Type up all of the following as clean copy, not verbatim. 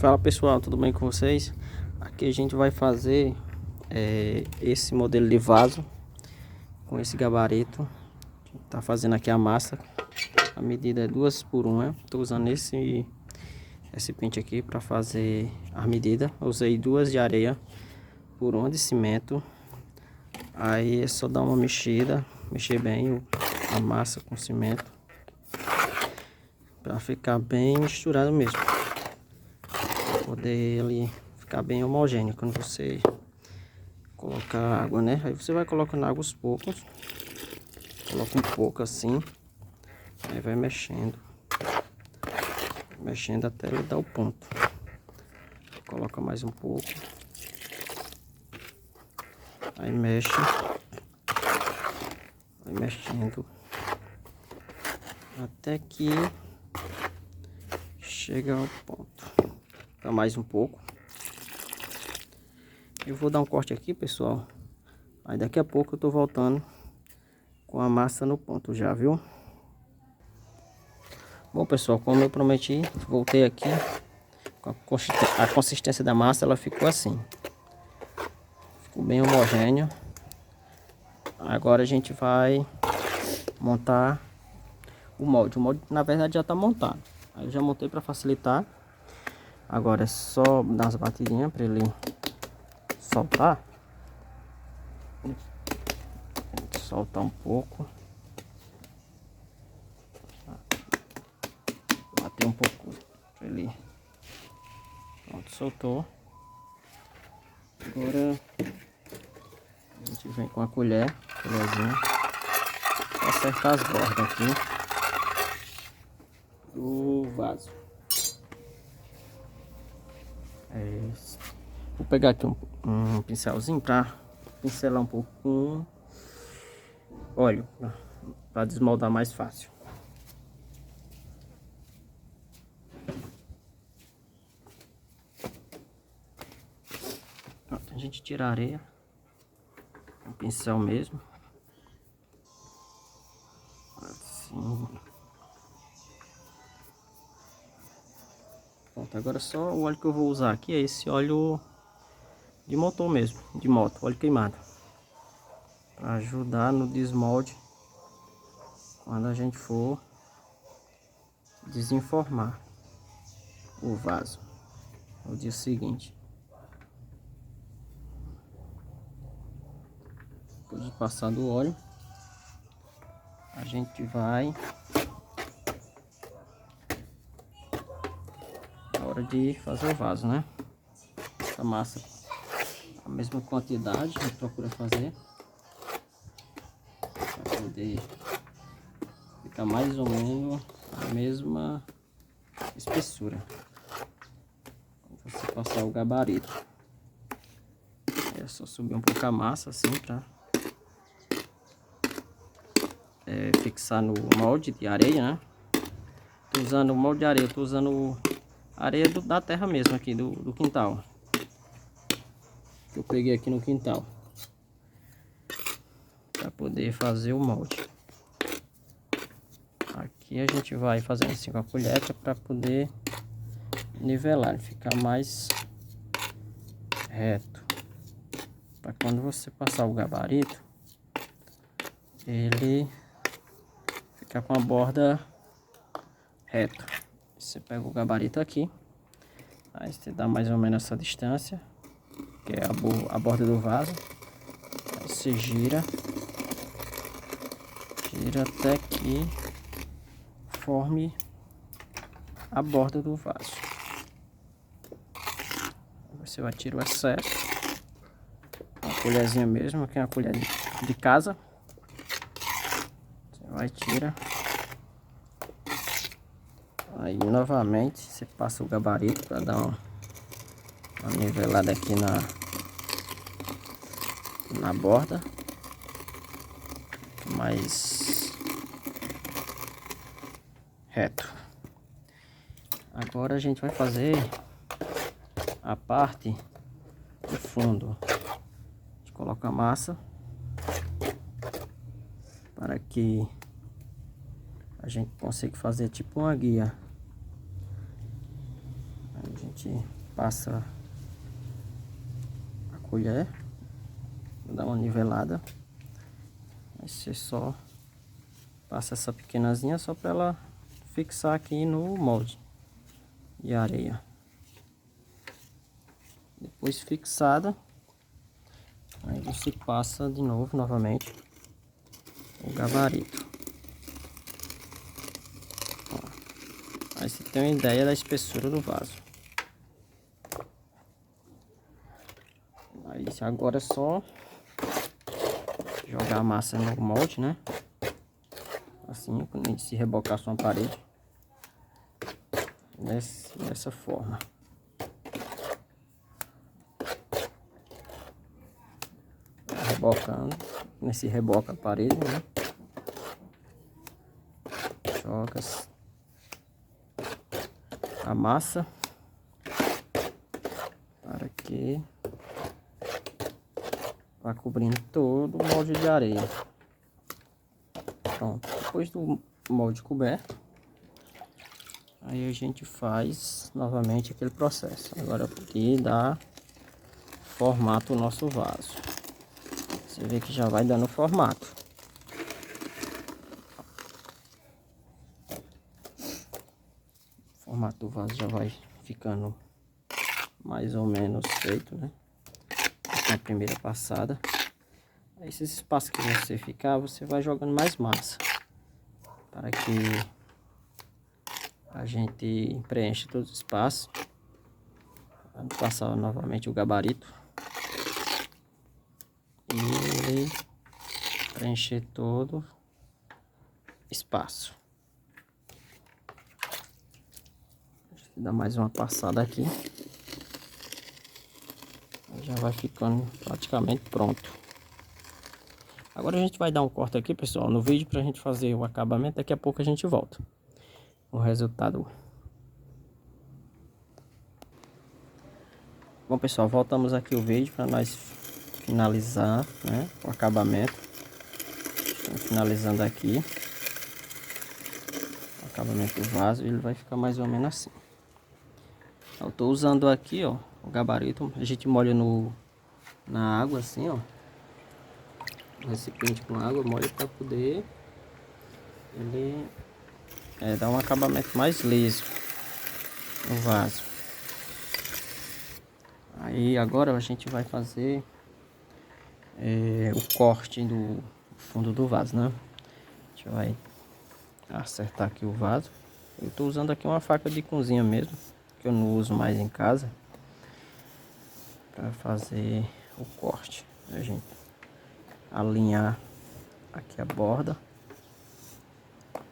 Fala pessoal, tudo bem com vocês? Aqui a gente vai fazer esse modelo de vaso com esse gabarito. Tá fazendo aqui a massa. A medida é 2 por 1. Tô usando esse pente aqui para fazer a medida. Eu usei 2 de areia por 1 de cimento. Aí é só dar uma mexida, mexer bem a massa com cimento para ficar bem misturado mesmo. Poder ele ficar bem homogêneo quando você colocar água, né? Aí você vai colocando água aos poucos, coloca um pouco assim, aí vai mexendo até ele dar o ponto. Coloca mais um pouco, aí mexe, vai mexendo até que chega ao ponto. Dá mais um pouco. Eu vou dar um corte aqui, pessoal. Aí daqui a pouco eu tô voltando com a massa no ponto já, viu? Bom, pessoal, como eu prometi, voltei aqui. A consistência da massa, ela ficou assim. Ficou bem homogêneo. Agora a gente vai montar o molde. O molde, na verdade, já tá montado. Aí eu já montei para facilitar. Agora é só dar umas batidinhas para ele soltar. Soltar um pouco. Bater um pouco para ele. Pronto, soltou. Agora a gente vem com a colherzinha, para acertar as bordas aqui do vaso. Vou pegar aqui um pincelzinho para pincelar um pouco com óleo, para desmoldar mais fácil. Pronto, a gente tira a areia, um pincel mesmo, assim. Pronto, agora só o óleo que eu vou usar aqui é esse óleo de motor mesmo, de moto, óleo queimado, para ajudar no desmolde quando a gente for desenformar o vaso no dia seguinte. Depois de passar do óleo, a gente vai na hora de fazer o vaso, né? Essa massa, a mesma quantidade, a gente procura fazer para poder ficar mais ou menos a mesma espessura. Você passar o gabarito, é só subir um pouco a massa assim para fixar no molde de areia, né? Tô usando o molde de areia, tô usando areia da terra mesmo aqui do quintal, que eu peguei aqui no quintal para poder fazer o molde. Aqui a gente vai fazendo assim com a colher para poder nivelar, ficar mais reto, para quando você passar o gabarito ele ficar com a borda reto. Você pega o gabarito aqui, aí você dá mais ou menos essa distância, que é a borda do vaso. Aí você gira até que forme a borda do vaso. Você vai tirar o excesso, uma colherzinha mesmo, que é uma colher de casa. Você vai tirar. Aí novamente você passa o gabarito para dar uma nivelada aqui na borda, mais reto. Agora a gente vai fazer a parte do fundo. A gente coloca a massa para que a gente consiga fazer tipo uma guia. A gente gente passa a colher, dá uma nivelada. Aí você só passa essa pequenazinha só para ela fixar aqui no molde de areia. Depois fixada, aí você passa de novo, novamente, o gabarito. Ó, aí você tem uma ideia da espessura do vaso. Aí agora é só jogar a massa no molde, né? Assim, se rebocar sua parede. Dessa forma. Rebocando. Nesse reboca a parede, né? Joga a massa. Para que vá cobrindo todo o molde de areia. Pronto. Depois do molde coberto, aí a gente faz novamente aquele processo. Agora aqui dá formato o nosso vaso. Você vê que já vai dando formato. O formato do vaso já vai ficando mais ou menos feito, né? Na primeira passada. Aí esses espaços que você ficar, você vai jogando mais massa. Para que a gente preenche todos os espaços. Vamos passar novamente o gabarito. E preencher todo espaço. Dá mais uma passada aqui. Já vai ficando praticamente pronto. Agora a gente vai dar um corte aqui, pessoal, no vídeo para a gente fazer o acabamento. Daqui a pouco a gente volta. O resultado. Bom, pessoal, voltamos aqui o vídeo para nós finalizar, né, o acabamento. Estamos finalizando aqui o acabamento do vaso. Ele vai ficar mais ou menos assim. Eu tô usando aqui, ó, o gabarito. A gente molha na água assim, ó, o recipiente com água, molha para poder ele dar um acabamento mais liso no vaso. Aí agora a gente vai fazer o corte do fundo do vaso, né? A gente vai acertar aqui o vaso. Eu tô usando aqui uma faca de cozinha mesmo, que eu não uso mais em casa, para fazer o corte. A gente alinhar aqui a borda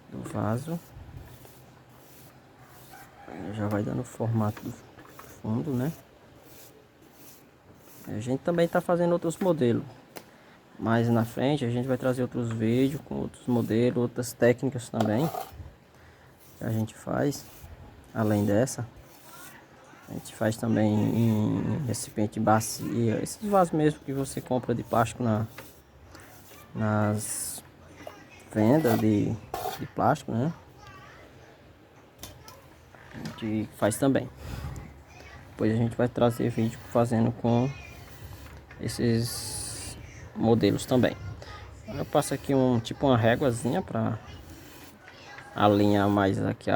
do vaso. Aí já vai dando o formato do fundo, né? A gente também tá fazendo outros modelos. Mais na frente a gente vai trazer outros vídeos com outros modelos, outras técnicas também que a gente faz. Além dessa, a gente faz também em recipiente bacia, esses vasos mesmo que você compra de plástico nas vendas de plástico, né? A gente faz também. Depois a gente vai trazer vídeo fazendo com esses modelos também. Eu passo aqui tipo uma réguazinha para alinhar mais aqui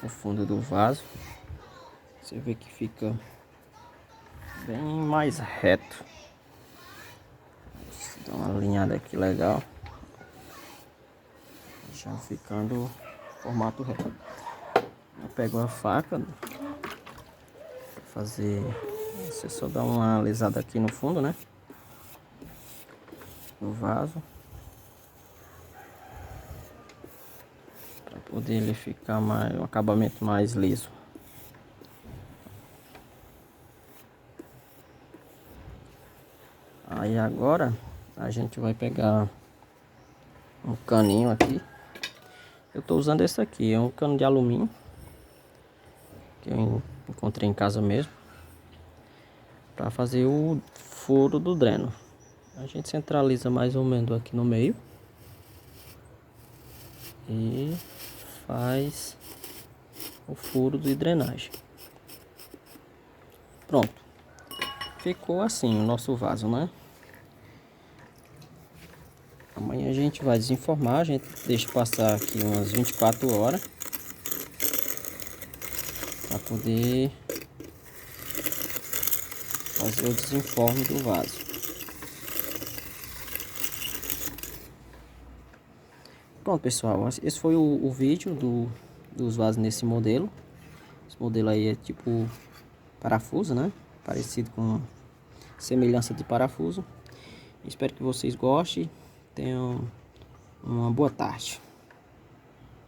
o fundo do vaso. Você vê que fica bem mais reto. Dá uma alinhada aqui legal. Já ficando formato reto. Eu pego a faca para fazer. Você só dá uma alisada aqui no fundo, né? No vaso. Para poder ele ficar um acabamento mais liso. Aí agora a gente vai pegar um caninho aqui. Eu tô usando esse aqui, é um cano de alumínio que eu encontrei em casa mesmo, para fazer o furo do dreno. A gente centraliza mais ou menos aqui no meio e faz o furo de drenagem. Pronto. Ficou assim o nosso vaso, né? Amanhã a gente vai desenformar, a gente deixa passar aqui umas 24 horas para poder fazer o desenforme do vaso. Pronto, pessoal, esse foi o vídeo dos vasos nesse modelo. Esse modelo aí é tipo parafuso, né? Parecido com semelhança de parafuso. Espero que vocês gostem. Tenham uma boa tarde.